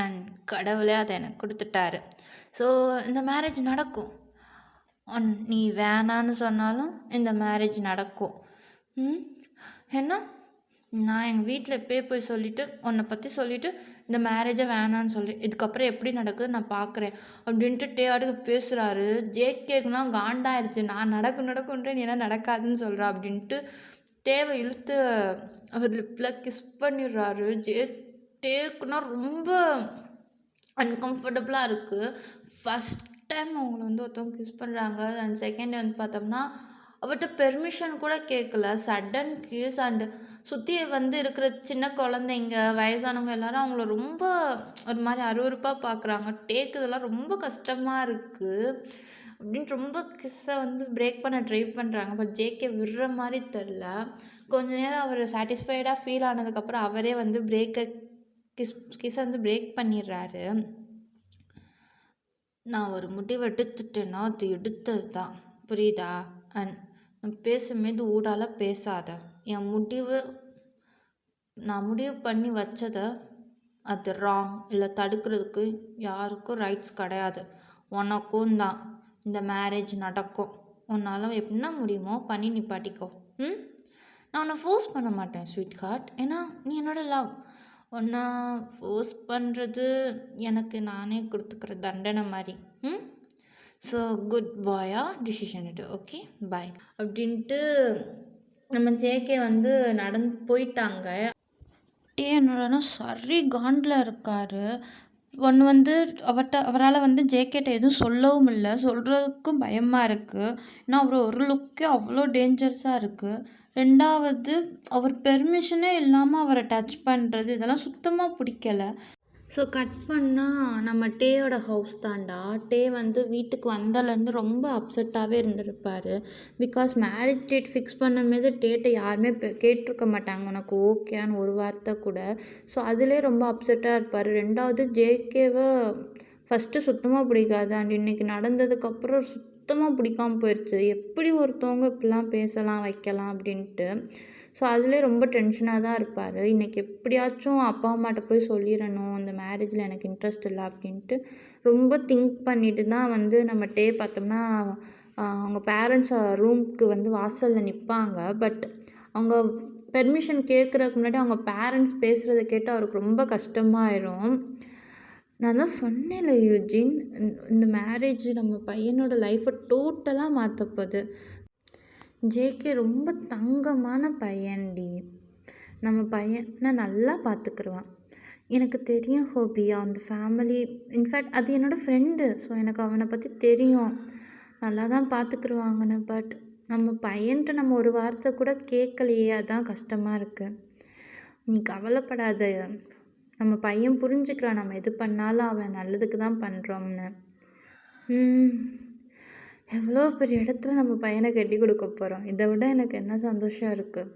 அண்ட் கடவுளே அதை எனக்கு கொடுத்துட்டாரு. ஸோ இந்த மேரேஜ் நடக்கும். நீ வேணான்னு சொன்னாலும் இந்த மேரேஜ் நடக்கும். ஏன்னா நான் எங்கள் வீட்டில் எப்பயே போய் சொல்லிவிட்டு உன்னை பற்றி சொல்லிவிட்டு இந்த மேரேஜை வேணான்னு சொல்லி இதுக்கப்புறம் எப்படி நடக்குது நான் பார்க்குறேன் அப்படின்ட்டு டேயாடுக்கு பேசுகிறாரு. ஜேகேக்குலாம் காண்டாயிருச்சு. நான் நடக்குன்றேன், நீ என்ன நடக்காதுன்னு சொல்கிறா அப்படின்ட்டு டேவை இழுத்து அவர் லிப்பில் கிஸ் பண்ணிடுறாரு. டேக்குன்னா ரொம்ப அன்கம்ஃபர்டபுளாக இருக்குது. ஃபஸ்ட் டைம் அவங்கள வந்து ஒருத்தவங்க கிஸ் பண்ணுறாங்க. அண்ட் செகண்ட் வந்து பார்த்தோம்னா அவர்கிட்ட பெர்மிஷன் கூட கேட்கல, சடன் கிஸ். அண்டு சுற்றி வந்து இருக்கிற சின்ன குழந்தைங்க வயசானவங்க எல்லாரும் அவங்கள ரொம்ப ஒரு மாதிரி அருவருப்பாக பார்க்குறாங்க. டேக்கு இதெல்லாம் ரொம்ப கஷ்டமாக இருக்குது அப்படின்ட்டு ரொம்ப கிஸ்ஸை வந்து பிரேக் பண்ண ட்ரை பண்ணுறாங்க. பட் ஜேகே விடுற மாதிரி தெரில. கொஞ்ச நேரம் அவர் சாட்டிஸ்ஃபைடாக ஃபீல் ஆனதுக்கப்புறம் அவரே வந்து கிஸ்ஸை வந்து பிரேக் பண்ணிடுறாரு. நான் ஒரு முடிவு எடுத்துட்டேன்னா அது எடுத்தது தான், புரியுதா? அண்ட் நான் பேசும்போது ஊடால பேசாத. நான் முடிவு பண்ணி வச்சதை அது ராங் இல்லை, தடுக்கிறதுக்கு யாருக்கும் ரைட்ஸ் கிடையாது. உனக்கும் தான் இந்த மேரேஜ் நடக்கும். உன்னால் எப்படின்னா முடியுமோ பண்ணி நிப்பாட்டிக்கோ. நான் உன்னை ஃபோர்ஸ் பண்ண மாட்டேன் ஸ்வீட் ஹார்ட், ஏன்னா நீ என்னோட லவ். உன்னை ஃபோர்ஸ் பண்ணுறது எனக்கு நானே கொடுத்துக்கிற தண்டனை மாதிரி. ஸோ குட் பாயாக டிசிஷன் எடு, ஓகே பாய் அப்படின்ட்டு நம்ம ஜேகே வந்து நடந்து போயிட்டாங்க. என்னோடனா சரி காண்டில் இருக்கார். ஒன்று வந்து அவரால் வந்து ஜேகேட்ட எதுவும் சொல்லவும் இல்லை, சொல்கிறதுக்கும் பயமாக இருக்குது. ஏன்னா அவர் ஒரு லுக்கே அவ்வளோ டேஞ்சரஸாக இருக்குது. ரெண்டாவது அவர் பெர்மிஷனே இல்லாமல் அவரை டச் பண்ணுறது, இதெல்லாம் சுத்தமாக பிடிக்கல. ஸோ கட் பண்ணால் நம்ம டேயோட ஹவுஸ் தான்டா. டே வந்து வீட்டுக்கு வந்தலேருந்து ரொம்ப அப்செட்டாகவே இருந்திருப்பார். பிகாஸ் மேரேஜ் டேட் ஃபிக்ஸ் பண்ணும்போது டேட்டை யாருமே கேட்டிருக்க மாட்டாங்க உனக்கு ஓகேன்னு ஒரு வார்த்தை கூட. ஸோ அதிலே ரொம்ப அப்செட்டாக இருப்பார். ரெண்டாவது ஜேகேவை ஃபஸ்ட்டு சுத்தமாக பிடிக்காது, அண்ட் இன்றைக்கி நடந்ததுக்கப்புறம் சுத்தமாக பிடிக்காமல் போயிடுச்சு. எப்படி ஒருத்தவங்க இப்படிலாம் பேசலாம் வைக்கலாம் அப்படின்ட்டு. ஸோ அதிலே ரொம்ப டென்ஷனாக தான் இருப்பார். இன்றைக்கி எப்படியாச்சும் அப்பா அம்மாட்ட போய் சொல்லிடணும் இந்த மேரேஜில் எனக்கு இன்ட்ரெஸ்ட் இல்லை அப்படின்ட்டு ரொம்ப திங்க் பண்ணிட்டு தான் வந்து நம்ம டே பார்த்தோம்னா அவங்க பேரண்ட்ஸ் ரூமுக்கு வந்து வாசலில் நிற்பாங்க. பட் அவங்க பெர்மிஷன் கேட்குறதுக்கு முன்னாடி அவங்க பேரண்ட்ஸ் பேசுகிறத கேட்டு அவருக்கு ரொம்ப கஷ்டமாயிரும். நான் தான் சொன்னேன்ல யூஜின், இந்த மேரேஜ் நம்ம பையனோட லைஃப்பை டோட்டலாக மாற்றப்போகுது. ஜேகே ரொம்ப தங்கமான பையன்டி. நம்ம பையனை நல்லா பார்த்துக்குருவான். எனக்கு தெரியும் ஹோபியா அந்த ஃபேமிலி. இன்ஃபேக்ட் அது என்னோடய ஃப்ரெண்டு. ஸோ எனக்கு அவனை பற்றி தெரியும், நல்லா தான் பார்த்துக்குருவாங்கன்னு. பட் நம்ம பையன்ட்டு நம்ம ஒரு வார்த்தை கூட கேட்கலையே, அதுதான் கஷ்டமாக இருக்குது. நீ கவலைப்படாத, நம்ம பையன் புரிஞ்சுக்கிறான் நம்ம எது பண்ணாலும் அவன் நல்லதுக்கு தான் பண்ணுறோம்னு. எவ்வளோ பெரிய இடத்துல நம்ம பையனை கட்டி கொடுக்க போகிறோம். இதை விட எனக்கு என்ன சந்தோஷம் இருக்குது.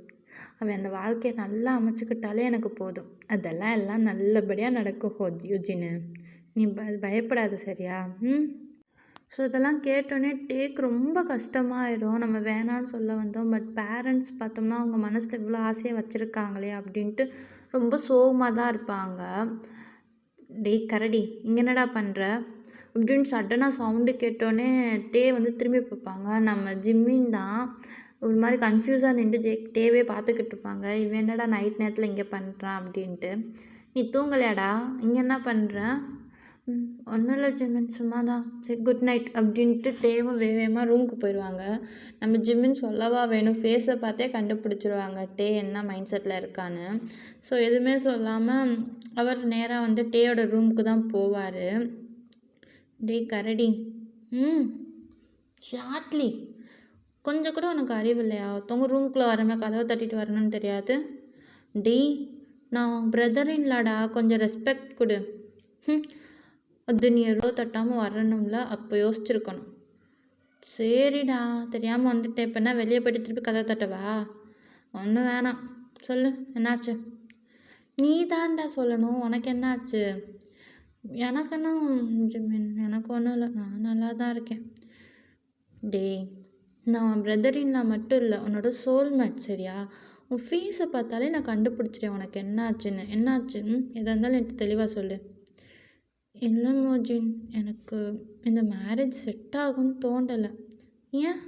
அவன் அந்த வாழ்க்கையை நல்லா அமைச்சுக்கிட்டாலே எனக்கு போதும். அதெல்லாம் எல்லாம் நல்லபடியாக நடக்கும் யூஜின்னு, நீ பயப்படாத சரியா? ஸோ இதெல்லாம் கேட்டோன்னே டேக்கு ரொம்ப கஷ்டமாயிடும். நம்ம வேணான்னு சொல்ல வந்தோம், பட் பேரண்ட்ஸ் பார்த்தோம்னா அவங்க மனசில் இவ்வளோ ஆசையை வச்சுருக்காங்களே அப்படின்ட்டு ரொம்ப சோகமாக தான் இருப்பாங்க. டே கரடி இங்கே என்னடா பண்ணுற அப்படின்னு சடனாக சவுண்டு கேட்டோன்னே டே வந்து திரும்பி பார்ப்பாங்க. நம்ம ஜிம்மின் தான் ஒரு மாதிரி கன்ஃபியூஸாக நின்று டேவே பார்த்துக்கிட்டு இருப்பாங்க. இவன் என்னடா நைட் நேரத்தில் இங்கே பண்ணுறான் அப்படின்ட்டு. நீ தூங்கலையாடா, இங்கே என்ன பண்ணுற? ஒன்றும் இல்லை ஜிம்மின், சும்மா தான். சரி குட் நைட் அப்படின்ட்டு டேவும் வேகமாக ரூமுக்கு போயிடுவாங்க. நம்ம ஜிம்மின் சொல்லவா வேணும், ஃபேஸை பார்த்தே கண்டுபிடிச்சிருவாங்க டே என்ன மைண்ட் செட்டில் இருக்கான்னு. ஸோ எதுவுமே சொல்லாமல் அவர் நேராக வந்து டேயோட ரூமுக்கு தான் போவார். டே கரடி, ஷார்ட்லி கொஞ்சம் கூட உனக்கு அறிவு இல்லையா? ஒருத்தவங்க ரூம்குள்ளே வரமே கதவை தட்டிட்டு வரணும்னு தெரியாது? டே நான் பிரதர் இன்லாடா, கொஞ்சம் ரெஸ்பெக்ட் கொடு. அது நீ எவ்வளோ தட்டாமல் வரணும்ல, அப்போ யோசிச்சிருக்கணும். சரிடா தெரியாமல் வந்துட்டேன், இப்போ என்ன வெளியே போய்ட்டு திருப்பி கதவை தட்டவா? ஒன்றும் வேணாம், சொல்லு என்னாச்சு? நீ தான்டா சொல்லணும், உனக்கு என்னாச்சு? எனக்கு என்ன ஜிமின், எனக்கு ஒன்றும் இல்லை, நான் நல்லா தான் இருக்கேன். டே நான் பிரதரின்லா மட்டும் இல்லை, உன்னோட சோல்மேட் சரியா? உன் ஃபீஸை பார்த்தாலே நான் கண்டுபிடிச்சிட்டேன் உனக்கு என்னாச்சுன்னு. என்னாச்சு? எதாக இருந்தாலும் எனக்கு தெளிவாக சொல்லு. இல்லை மோஜின், எனக்கு இந்த மேரேஜ் செட் ஆகும்னு தோண்டலை. ஏன்?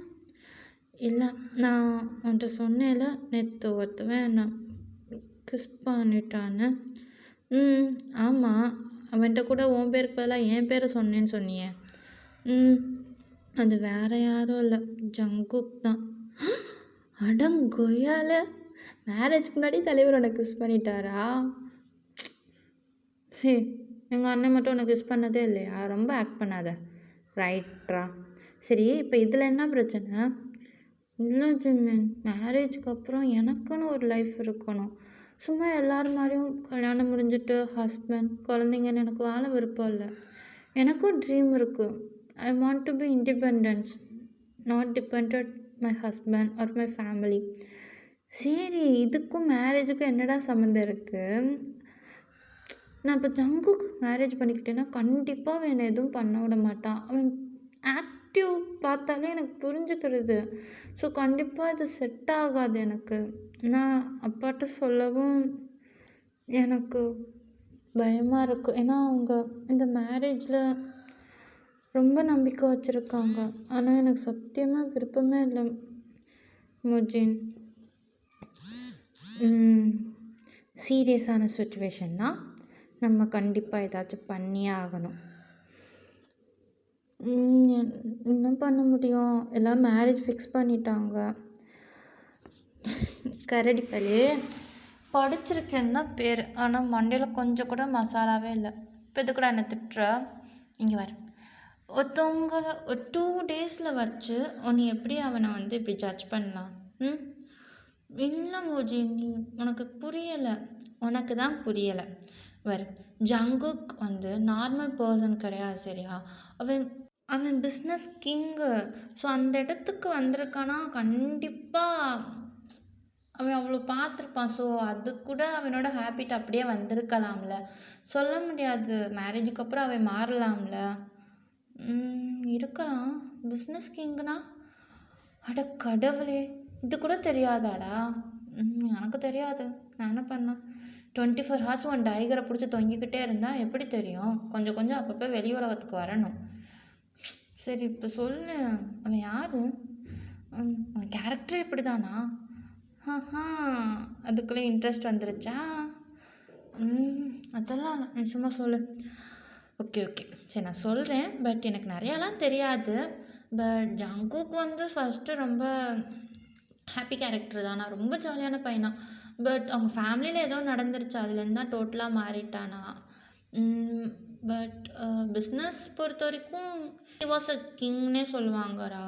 இல்லை நான் உன்கிட்ட சொன்னேன்ல நேற்று ஒருத்தவன் என்ன கிஸ் பண்ணிட்டான்னு. ஆமாம், அவன்கிட்ட கூட உன் பேருக்கு பதிலாக என் பேரை சொன்னேன்னு சொன்னியே. அது வேறு யாரும் இல்லை, ஜங்குக் தான். அடங்கொய்யால, மேரேஜ்க்கு முன்னாடி தலைவர் உனக்கு கிஸ் பண்ணிட்டாரா? சரி, எங்கள் அண்ணன் மட்டும் உனக்கு கிஸ் பண்ணதே இல்லையா? ரொம்ப ஆக்ட் பண்ணாத. ரைட்ரா, சரி இப்போ இதில் என்ன பிரச்சனை? இல்லை ஜிம்மின், மேரேஜ்க்கு அப்புறம் எனக்குன்னு ஒரு லைஃப் இருக்கணும். சும்மா எல்லாரும் மாதிரியும் கல்யாணம் முடிஞ்சிட்டு ஹஸ்பண்ட் குழந்தைங்கன்னு எனக்கு வாழ விருப்பம் இல்லை. எனக்கும் ட்ரீம் இருக்குது. I want to be independence, not dependent my husband or my family. சரி, இதுக்கும் மேரேஜுக்கும் என்னடா சம்மந்தம் இருக்குது? நான் இப்போ ஜங்குக்கு மேரேஜ் பண்ணிக்கிட்டேன்னா கண்டிப்பாக அவன் எதுவும் பண்ண விட மாட்டான். அவன் ஆக்டிவ் பார்த்தாலே எனக்கு புரிஞ்சுக்கிறது. ஸோ கண்டிப்பாக இது செட் ஆகாது எனக்கு. நான் அப்பாட்ட சொல்லவும் எனக்கு பயமாக இருக்குது. ஏன்னா அவங்க இந்த மேரேஜில் ரொம்ப நம்பிக்கை வச்சுருக்காங்க. ஆனால் எனக்கு சத்தியமாக விருப்பமே இல்லை மோஜின். சீரியஸான சுச்சுவேஷன் தான். நம்ம கண்டிப்பாக ஏதாச்சும் பண்ணியே ஆகணும். என்ன பண்ண முடியும்? எல்லாம் மேரேஜ் ஃபிக்ஸ் பண்ணிட்டாங்க. கரடி பலே படிச்சிருக்கேன்னு தான் பேர், ஆனால் மண்டையில் கொஞ்சம் கூட மசாலாவே இல்லை. இப்போ இது கூட என்ன திட்டுற? இங்கே வர ஒருத்தவங்கள ஒரு 2 டேஸில் வச்சு உன்னை எப்படி அவனை வந்து இப்படி ஜட்ஜ் பண்ணலாம்? இல்லை மோஜி, நீ உனக்கு புரியலை. உனக்கு தான் புரியலை. ஜங்குக் வந்து நார்மல் பர்சன் கிடையாது, சரியா? அவன் அவன் பிஸ்னஸ் கிங்கு. ஸோ அந்த இடத்துக்கு வந்திருக்கானா கண்டிப்பாக அவன் அவ்வளோ பார்த்துருப்பான். ஸோ அது கூட அவனோட ஹேபிட் அப்படியே வந்திருக்கலாம்ல. சொல்ல முடியாது, மேரேஜுக்கு அப்புறம் அவன் மாறலாம்ல. இருக்கலாம். பிஸ்னஸ் கிங்குனா அட கடவுளே, இது கூட தெரியாதாடா? எனக்கு தெரியாது. நான் என்ன பண்ணேன்? 24 ஹவர்ஸ் உன் டைகரை பிடிச்சி தொங்கிக்கிட்டே இருந்தால் எப்படி தெரியும்? கொஞ்சம் கொஞ்சம் அப்பப்போ வெளி உலகத்துக்கு வரணும். சரி இப்போ சொல்லு, அவன் யார்? அவன் கேரக்டர் இப்படி தானா? அதுக்குள்ளே இன்ட்ரெஸ்ட் வந்துருச்சா? அதெல்லாம் நீ சும்மா சொல்லு. ஓகே சரி, நான் சொல்கிறேன். பட் எனக்கு நிறையாலாம் தெரியாது. பட் ஜங்குக் வந்து ஃபஸ்ட்டு ரொம்ப ஹாப்பி கேரக்டர் தான். நான் ரொம்ப ஜாலியான பையனா. பட் அவங்க ஃபேமிலியில் ஏதோ நடந்துருச்சு, அதுலேருந்து தான் டோட்டலாக மாறிட்டானா. பட் பிஸ்னஸ் பொறுத்த வரைக்கும் ஹி வாஸ் அ கிங்னே சொல்லுவாங்கடா.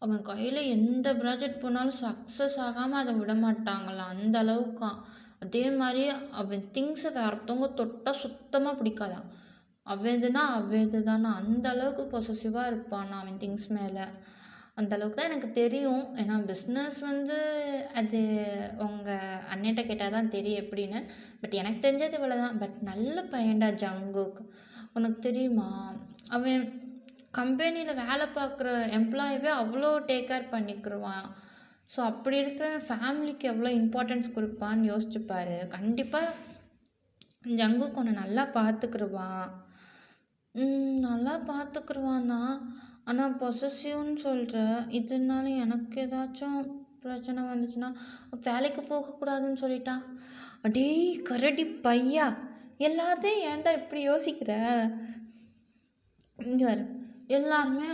அவன் கையில் எந்த ப்ராஜெக்ட் போனாலும் சக்ஸஸ் ஆகாமல் அதை விட மாட்டாங்களாம், அந்த அளவுக்கான். அதே மாதிரி அவன் திங்ஸை வேறத்தவங்க தொட்டால் சுத்தமாக பிடிக்காதான். அவன் இதுனா அவன் இது தானே, அந்த அளவுக்கு பொசசிவாக இருப்பான் அவன் திங்ஸ் மேலே. அந்த அளவுக்கு தான் எனக்கு தெரியும். ஏன்னா பிஸ்னஸ் வந்து அது உங்கள் அண்ணன்ட்ட கேட்டால் தான் தெரியும் எப்படின்னு. பட் எனக்கு தெரிஞ்சது இவ்வளோ தான். பட் நல்ல பையன்டா ஜங்குக். உனக்கு தெரியுமா, அவன் கம்பெனியில் வேலை பார்க்குற எம்ப்ளாயிவே அவ்வளோ டேக் கேர் பண்ணிக்கிடுவான். ஸோ அப்படி இருக்கிற ஃபேமிலிக்கு எவ்வளோ இம்பார்ட்டன்ஸ் கொடுப்பான்னு யோசிச்சுப்பாரு. கண்டிப்பாக ஜங்குக் உன்னை நல்லா பார்த்துக்கிடுவான். நல்லா பார்த்துக்கிடுவான் தான். ஆனால் பொசசிவ்னு சொல்கிற, இதனால எனக்கு ஏதாச்சும் பிரச்சனை வந்துச்சுன்னா வேலைக்கு போகக்கூடாதுன்னு சொல்லிட்டா. அடே கரடி பையா, எல்லாத்தையும் ஏன்டா இப்படி யோசிக்கிற? இங்கே வர எல்லாருமே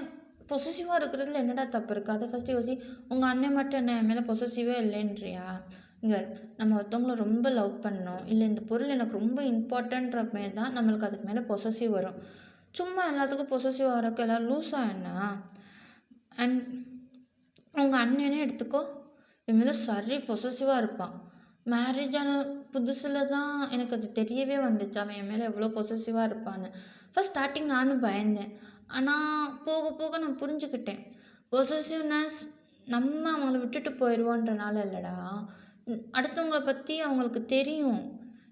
பொசசிவாக இருக்கிறதுல என்னடா தப்பு இருக்குது? அதை ஃபஸ்ட்டு யோசி. உங்கள் அண்ணன் மட்டும் என்ன என் மேலே பொசசிவே இல்லைன்றியா? இங்கே நம்ம ஒருத்தவங்கள ரொம்ப லவ் பண்ணோம், இல்லை இந்த பொருள் எனக்கு ரொம்ப இம்பார்ட்டன்ற மாரி தான் நம்மளுக்கு அதுக்கு மேலே பொசசிவ் வரும். சும்மா எல்லாத்துக்கும் பொசசிவ் ஆகிறக்கு எல்லாம் லூஸாக என்ன? அண்ட் உங்கள் அண்ணனே எடுத்துக்கோ, என் மேலே சரி பொசசிவாக இருப்பான். மேரேஜ் ஆன புதுசில் தான் எனக்கு அது தெரியவே வந்துச்சு, அவன் என் மேலே எவ்வளோ பொசசிவாக இருப்பான்னு. ஃபஸ்ட் ஸ்டார்டிங் நானும் பயந்தேன். ஆனால் போக போக நான் புரிஞ்சுக்கிட்டேன், பொசசிவ்னஸ் நம்ம அவங்கள விட்டுட்டு போயிடுவோன்றனால இல்லைடா, அடுத்தவங்கள பற்றி அவங்களுக்கு தெரியும்,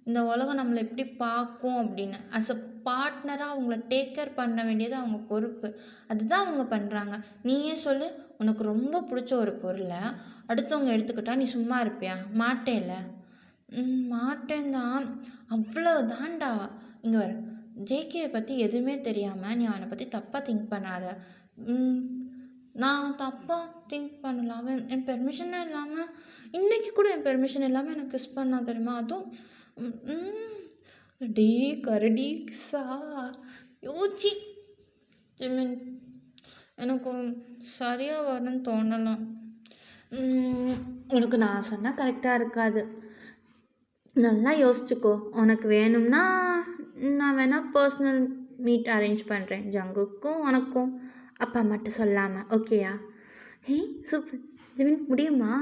இந்த உலகம் நம்மளை எப்படி பார்க்கும் அப்படின்னு. அஸ் அ பார்ட்னராக அவங்கள டேக் கேர் பண்ண வேண்டியது அவங்க பொறுப்பு. அதுதான் அவங்க பண்ணுறாங்க. நீயே சொல்லு, உனக்கு ரொம்ப பிடிச்ச ஒரு பொருளை அடுத்தவங்க எடுத்துக்கிட்டா நீ சும்மா இருப்பியா? மாட்டேல்ல. மாட்டேன் தான். அவ்வளோ தாண்டா. இங்கே வர ஜேகேவை பற்றி எதுவுமே தெரியாமல் நீ அவனை பற்றி தப்பாக திங்க் பண்ணாத. நான் தப்பாக திங்க் பண்ணலாம். அவன் என் பெர்மிஷனே இல்லாமல், இன்றைக்கி கூட என் பெர்மிஷன் இல்லாமல் எனக்கு கிஸ் பண்ணா தெரியுமா? அதுவும் டே கரடி கிஸ்ஸா? யோசி ஜிமின், எனக்கு சரியாக வரணும்னு தோணலாம். உனக்கு நான் சொன்னால் கரெக்டாக இருக்காது, நல்லா யோசிச்சுக்கோ. உனக்கு வேணும்னா நான் வேணால் பர்சனல் மீட் அரேஞ்ச் பண்ணுறேன், ஜங்குக்கும் உனக்கும், அப்பா மட்டும் சொல்லாமல். ஓகேயா? ஹே சூப்பர் ஜிமின், முடியுமா?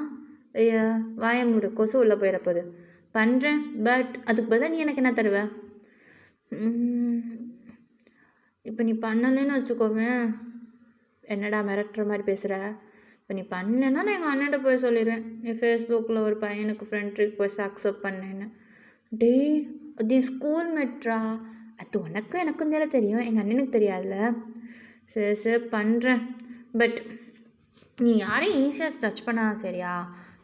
வாய மூடு, கொசு உள்ளே போயிட போகுது. பண்ணுறேன், பட் அதுக்கு பதிலாக நீ எனக்கு என்ன தருவ? இப்போ நீ பண்ணலைன்னு வச்சுக்கோவேன். என்னடா மிரட்டுற மாதிரி பேசுகிற? இப்போ நீ பண்ணலைன்னா நான் எங்கள் அண்ணன்ட்ட போய் சொல்லிடுவேன், நீ ஃபேஸ்புக்கில் ஒரு பையனுக்கு ஃப்ரெண்ட் ரிக்வெஸ்ட் அக்செப்ட் பண்ணேன்னு. டே அது என் ஸ்கூல் மெட்ரா, அது உனக்கும் எனக்கும் தானே தெரியும், எங்கள் அண்ணனுக்கு தெரியாதுல்ல. சரி பண்ணுறேன், பட் நீ யாரையும் ஈஸியாக டச் பண்ணாத, சரியா?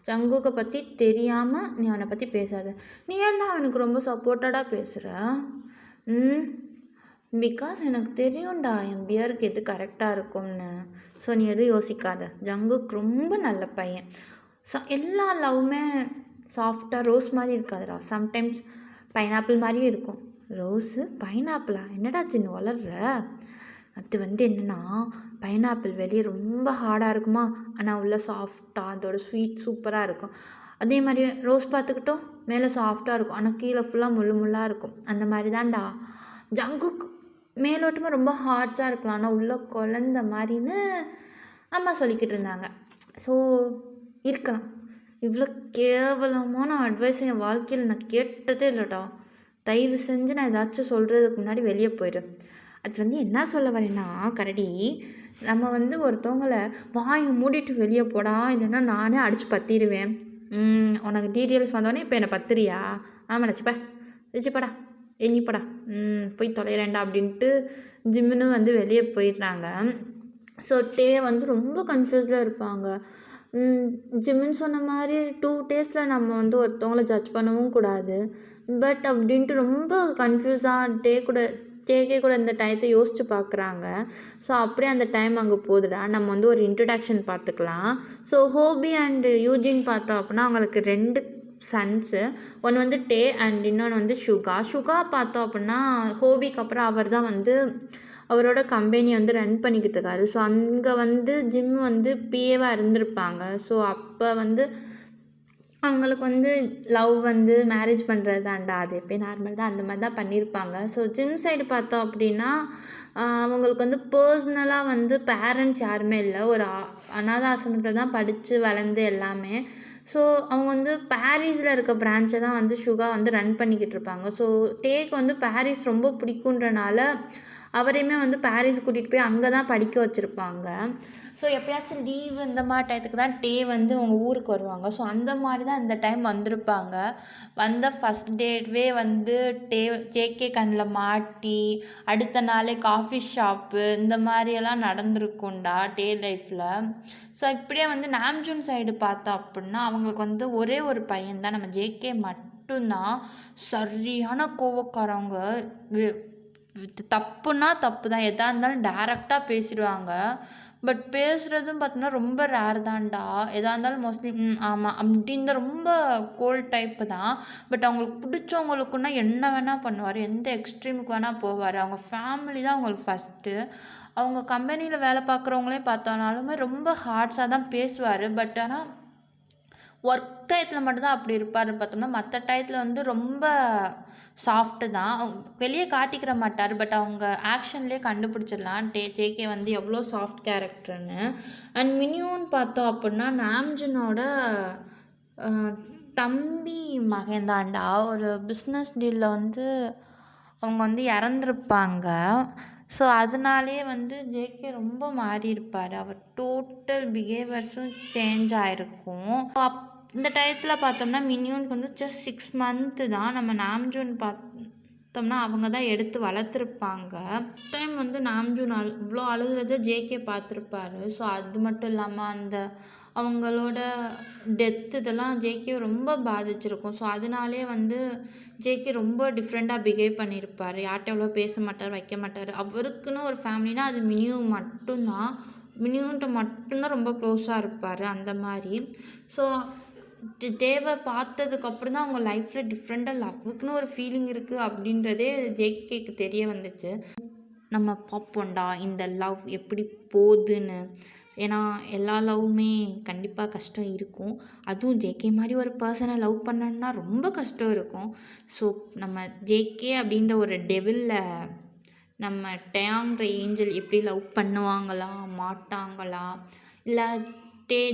ஜங்குக்கை பற்றி தெரியாமல் நீ அவனை பற்றி பேசாத. நீ ஏன்டா அவனுக்கு ரொம்ப சப்போர்ட்டடாக பேசுகிற? பிகாஸ் எனக்கு தெரியும்டா என் பியருக்கு எது கரெக்டாக இருக்கும்னு. ஸோ நீ எதுவும் யோசிக்காத. ஜங்குக் ரொம்ப நல்ல பையன். எல்லா லவ்வுமே சாஃப்டாக ரோஸ் மாதிரி இருக்காதுடா, சம்டைம்ஸ் பைனாப்பிள் மாதிரியும் இருக்கும். ரோஸு பைனாப்பிளா? என்னடா சின்ன வளர்ற? அது வந்து என்னென்னா, பைனாப்பிள் வெளியே ரொம்ப ஹார்டாக இருக்குமா, ஆனால் உள்ள சாஃப்டாக அதோட ஸ்வீட் சூப்பராக இருக்கும். அதே மாதிரி ரோஸ் பார்த்துக்கிட்டோம், மேலே சாஃப்டாக இருக்கும், ஆனால் கீழே ஃபுல்லாக முள்ளாக இருக்கும். அந்த மாதிரி தான்டா ஜங்குக். மேலோட்டமாக ரொம்ப ஹார்ட்ஸாக இருக்கலாம், ஆனால் உள்ள குழந்த மாதிரின்னு அம்மா சொல்லிக்கிட்டு இருந்தாங்க. ஸோ இருக்கலாம். இவ்வளோ கேவலமான அட்வைஸ் என் வாழ்க்கையில் நான் கேட்டதே இல்லைடா. தயவு செஞ்சு நான் ஏதாச்சும் சொல்கிறதுக்கு முன்னாடி வெளியே போயிடும். அது வந்து என்ன சொல்ல வரேன்னா, கரடி, நம்ம வந்து ஒருத்தவங்களை வாய் மூடிட்டு வெளியே போடா, இல்லைன்னா நானே அடித்து பற்றிடுவேன். உனக்கு டீட்டெயில்ஸ் வந்தோடனே இப்போ என்னை பத்துறியா? ஆமாம் நச்சுப்பா, வச்சுப்படா, எங்கிப்படா, போய் தொலைகிறேன்டா அப்படின்ட்டு ஜிம்முன்னு வந்து வெளியே போயிடுறாங்க. ஸோ டே வந்து ரொம்ப கன்ஃபியூஸில் இருப்பாங்க. ஜிம்முன்னு சொன்ன மாதிரி 2 டேஸில் நம்ம வந்து ஒருத்தவங்கள ஜட்ஜ் பண்ணவும் கூடாது. பட் அப்படின்ட்டு ரொம்ப கன்ஃபியூஸாக ஜேகே கூட இந்த டயத்தை யோசித்து பார்க்குறாங்க. ஸோ அப்படியே அந்த டைம் அங்கே போகுதுடா. நம்ம வந்து ஒரு இன்ட்ரடக்ஷன் பார்த்துக்கலாம். ஸோ ஹோபி அண்டு யூஜின் பார்த்தோம் அப்படின்னா அவங்களுக்கு 2 சன்ஸு. ஒன்று வந்து டே அண்ட் இன்னொன்று வந்து சுகா பார்த்தோம் அப்படின்னா ஹோபிக்கு அப்புறம் அவர் தான் வந்து அவரோட கம்பெனி வந்து ரன் பண்ணிக்கிட்டு இருக்காரு. ஸோ அங்கே வந்து ஜிம் வந்து பிஏவாக இருந்திருப்பாங்க. ஸோ அப்போ வந்து அவங்களுக்கு வந்து லவ் வந்து மேரேஜ் பண்ணுறது தான்டா, அது எப்போயும் நார்மல் தான், அந்த மாதிரி தான் பண்ணியிருப்பாங்க. ஸோ ஜிம் சைடு பார்த்தோம் அப்படின்னா அவங்களுக்கு வந்து பர்சனலாக வந்து பேரண்ட்ஸ் யாருமே இல்லை. ஒரு அனாத ஆசிரமத்தில் தான் படித்து வளர்ந்து எல்லாமே. ஸோ அவங்க வந்து பாரிஸில் இருக்க பிரான்ச்சை தான் வந்து சுகா வந்து ரன் பண்ணிக்கிட்டு இருப்பாங்க. ஸோ டேக்கு வந்து பாரிஸ் ரொம்ப பிடிக்குன்றனால அவரையுமே வந்து பாரிஸ் கூட்டிகிட்டு போய் அங்கே தான் படிக்க வச்சுருப்பாங்க. ஸோ எப்போயாச்சும் லீவு இந்த மாதிரி டயத்துக்கு தான் டே வந்து அவங்க ஊருக்கு வருவாங்க. ஸோ அந்த மாதிரி தான் இந்த டைம் வந்திருப்பாங்க. வந்த ஃபஸ்ட் டேவே வந்து ஜேகே கண்ணில் மாட்டி அடுத்த நாளே காஃபி ஷாப்பு இந்த மாதிரியெல்லாம் நடந்திருக்கும்டா டே லைஃப்பில். ஸோ இப்படியே வந்து நாம்ஜூன் சைடு பார்த்தோம் அப்படின்னா அவங்களுக்கு வந்து ஒரே ஒரு பையன் தான், நம்ம ஜேகே மட்டும்தான். சரியான கோவக்காரவங்க. தப்புன்னா தப்பு தான், எதாக இருந்தாலும் டேரெக்டாக பேசிடுவாங்க. பட் பேசுகிறதும் பார்த்தோம்னா ரொம்ப ரேர் தான்டா. எதாக இருந்தாலும் மோஸ்ட்லி ஆமாம் அப்படின்னு ரொம்ப கோல்ட் டைப்பு தான். பட் அவங்களுக்கு பிடிச்சவங்களுக்குன்னா என்ன வேணால் பண்ணுவார், எந்த எக்ஸ்ட்ரீமுக்கு வேணால் போவார். அவங்க ஃபேமிலி தான் அவங்களுக்கு ஃபஸ்ட்டு. அவங்க கம்பெனியில் வேலை பார்க்குறவங்களே பார்த்தோன்னாலுமே ரொம்ப ஹார்ட்ஸாக தான் பேசுவார். பட் ஆனால் ஒர்க் டயத்தில் மட்டும்தான் அப்படி இருப்பார். பார்த்தோம்னா மற்ற டயத்தில் வந்து ரொம்ப சாஃப்ட்டு தான். வெளியே காட்டிக்கிற மாட்டார். பட் அவங்க ஆக்ஷன்லேயே கண்டுபிடிச்சிடலாம் ஜேகே வந்து எவ்வளோ சாஃப்ட் கேரக்டர்னு. அண்ட் மினியூன்னு பார்த்தோம் அப்படின்னா நாம்ஜூனோட தம்பி மகன்தான்டா. ஒரு பிஸ்னஸ் டீலில் வந்து அவங்க வந்து இறந்துருப்பாங்க. ஸோ அதனாலே வந்து ஜேகே ரொம்ப மாறி இருப்பார். அவர் டோட்டல் பிஹேவியர்ஸும் சேஞ்ச் ஆகிருக்கும். இந்த டயத்தில் பார்த்தோம்னா மினியூனுக்கு வந்து ஜஸ்ட் 6 மந்த்து தான். நம்ம நாம்ஜூன் பார்த்தோம்னா அவங்க தான் எடுத்து வளர்த்துருப்பாங்க. டைம் வந்து நாம்ஜூன் இவ்வளோ அழுகிறத ஜேகே பார்த்துருப்பாரு. ஸோ அது மட்டும் இல்லாமல் அந்த அவங்களோட டெத்து இதெல்லாம் ஜேகே ரொம்ப பாதிச்சிருக்கும். ஸோ அதனாலே வந்து ஜேகே ரொம்ப டிஃப்ரெண்ட்டாக பிஹேவ் பண்ணியிருப்பார். யார்கிட்ட எவ்வளோ பேச மாட்டார், வைக்க மாட்டார். அவருக்குன்னு ஒரு ஃபேமிலினா அது மினியூ மட்டும்தான். மினியூன்ட்ட மட்டும்தான் ரொம்ப க்ளோஸாக இருப்பார் அந்த மாதிரி. ஸோ தேவை பார்த்ததுக்கப்புறம் தான் அவங்க லைஃப்பில் டிஃப்ரெண்ட்டாக லவ்வுக்குன்னு ஒரு ஃபீலிங் இருக்குது அப்படின்றதே ஜேகேக்கு தெரிய வந்துச்சு. நம்ம பார்ப்போம்டா இந்த லவ் எப்படி போகுதுன்னு. ஏன்னா எல்லா லவ்வுமே கண்டிப்பாக கஷ்டம் இருக்கும். அதுவும் ஜேகே மாதிரி ஒரு பர்சனை லவ் பண்ணணுன்னா ரொம்ப கஷ்டம் இருக்கும். ஸோ நம்ம ஜேகே அப்படின்ற ஒரு டெவிலில் நம்ம டேயாங்கிற ஏஞ்சல் எப்படி லவ் பண்ணுவாங்களா மாட்டாங்களா, இல்லை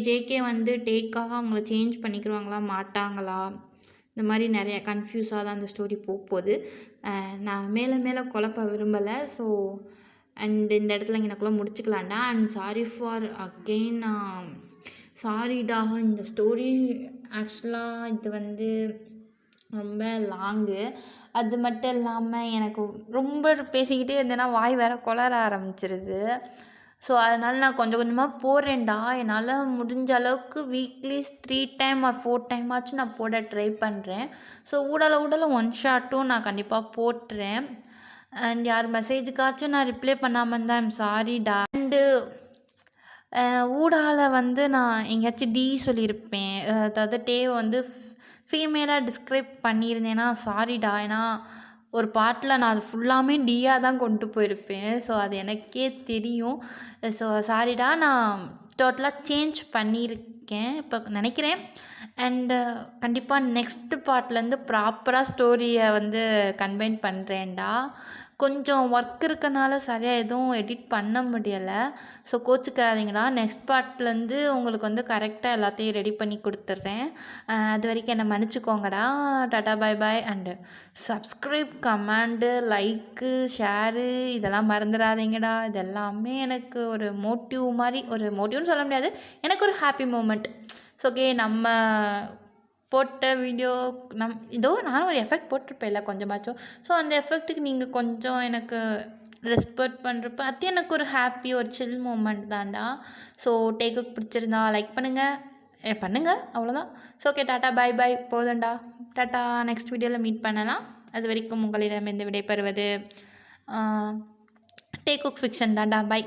ஜேகே வந்து டேக்காக அவங்கள சேஞ்ச் பண்ணிக்கிடுவாங்களா மாட்டாங்களா, இந்த மாதிரி நிறைய கன்ஃபியூஸாக தான் அந்த ஸ்டோரி போகுது. நான் மேலே குழப்ப விரும்பலை. ஸோ அண்ட் இந்த இடத்துல எனக்குள்ளே முடிச்சுக்கலாம்டா. அண்ட் சாரி ஃபார் அகெயின், சாரிடா. இந்த ஸ்டோரி ஆக்சுவலாக இது வந்து ரொம்ப லாங்கு. அது மட்டும் இல்லாமல் எனக்கு ரொம்ப பேசிக்கிட்டே இருந்தேன்னா வாய் வேறு குளர ஆரம்பிச்சிருது. ஸோ அதனால் நான் கொஞ்சம் கொஞ்சமாக போடுறேன்டா. என்னால் முடிஞ்ச அளவுக்கு வீக்லி 3 டைம் ஆர் 4 டைம் ஆச்சும் நான் போட ட்ரை பண்ணுறேன். ஸோ ஊடால 1 ஷாட்டும் நான் கண்டிப்பாக போட்டுறேன். அண்ட் யார் மெசேஜுக்காச்சும் நான் ரிப்ளை பண்ணாமல் இருந்தால் ஐம் சாரிடா. அண்டு ஊடால வந்து நான் எங்கேயாச்சும் டி சொல்லியிருப்பேன். அதாவது டே வந்து ஃபீமேலாக டிஸ்கிரைப் பண்ணியிருந்தேன்னா சாரிடா. ஏன்னா ஒரு பாட்டில் நான் அது ஃபுல்லாமே டியாக தான் கொண்டு போயிருப்பேன். ஸோ அது எனக்கே தெரியும். ஸோ சாரிடா. நான் டோட்டலாக சேஞ்ச் பண்ணியிருக்கேன் இப்போ நினைக்கிறேன். அண்டு கண்டிப்பாக நெக்ஸ்ட்டு பார்ட்லேருந்து ப்ராப்பராக ஸ்டோரியை வந்து கன்வைன் பண்ணுறேன்டா. கொஞ்சம் ஒர்க் இருக்கனால சரியாக எதுவும் எடிட் பண்ண முடியலை. ஸோ கோச்சிக்காதீங்கடா. நெக்ஸ்ட் பார்ட்லேருந்து உங்களுக்கு வந்து கரெக்டாக எல்லாத்தையும் ரெடி பண்ணி கொடுத்துட்றேன். அது வரைக்கும் என்னை மன்னிச்சிக்கோங்கடா. Tata bye bye. And subscribe, comment, like, share இதெல்லாம் மறந்துடாதீங்கடா. இது எல்லாமே எனக்கு ஒரு மோட்டிவ் மாதிரி, ஒரு மோட்டிவ்னு சொல்ல முடியாது, எனக்கு ஒரு ஹாப்பி மூமெண்ட். ஸோ ஓகே, நம்ம போட்ட வீடியோ இதோ நானும் ஒரு எஃபெக்ட் போட்டிருப்பேன்ல கொஞ்சமாச்சும். ஸோ அந்த எஃபெக்ட்டுக்கு நீங்கள் கொஞ்சம் எனக்கு ரெஸ்பெக்ட் பண்ணுறப்ப அது எனக்கு ஒரு ஹாப்பி, ஒரு சில் மூமெண்ட் தான்டா. ஸோ டேக்குக்கு பிடிச்சிருந்தா லைக் பண்ணுங்கள் அவ்வளோதான். ஸோ ஓகே, டாட்டா பாய் பாய். போதும்டா, டாட்டா. நெக்ஸ்ட் வீடியோவில் மீட் பண்ணலாம். அது வரைக்கும் உங்களிடம் இந்த விடைபெறுவது டேக்குக் ஃபிக்ஷன் தான்டா. பாய்.